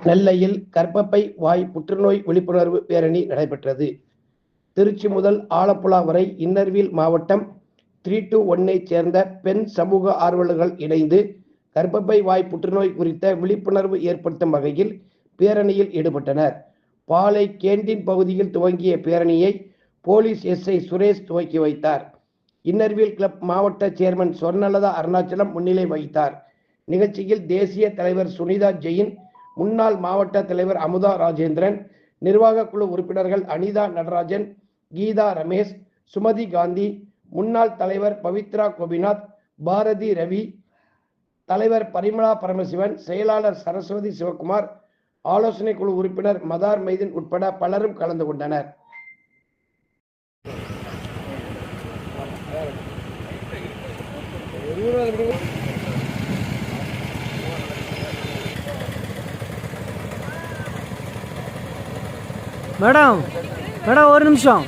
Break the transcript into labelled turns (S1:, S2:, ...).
S1: நெல்லையில் கர்ப்பப்பை வாய் புற்றுநோய் விழிப்புணர்வு பேரணி நடைபெற்றது. திருச்சி முதல் ஆலப்புழா வரை இன்னர்வீல் மாவட்டம் 321 சேர்ந்த பெண் சமூக ஆர்வலர்கள் இணைந்து கர்ப்பப்பை வாய் புற்றுநோய் குறித்த விழிப்புணர்வு ஏற்படுத்தும் வகையில் பேரணியில் ஈடுபட்டனர். பாளை கேண்டீன் பகுதியில் துவங்கிய பேரணியை போலீஸ் எஸ்ஐ சுரேஷ் துவக்கி வைத்தார். இன்னர்வீல் கிளப் மாவட்ட சேர்மன் சொர்ணலதா அருணாச்சலம் முன்னிலை வகித்தார். நிகழ்ச்சியில் தேசிய தலைவர் சுனிதா ஜெயின், முன்னாள் மாவட்ட தலைவர் அமுதா ராஜேந்திரன், நிர்வாக குழு உறுப்பினர்கள் அனிதா நடராஜன், கீதா ரமேஷ், சுமதி காந்தி, முன்னாள் தலைவர் பவித்ரா கோபிநாத், பாரதி ரவி, தலைவர் பரிமளா பரமசிவன், செயலாளர் சரஸ்வதி சிவகுமார், ஆலோசனை குழு உறுப்பினர் மதார் மைதீன் உட்பட பலரும் கலந்து கொண்டனர்.
S2: மேடம் ஒரு நிமிஷம்.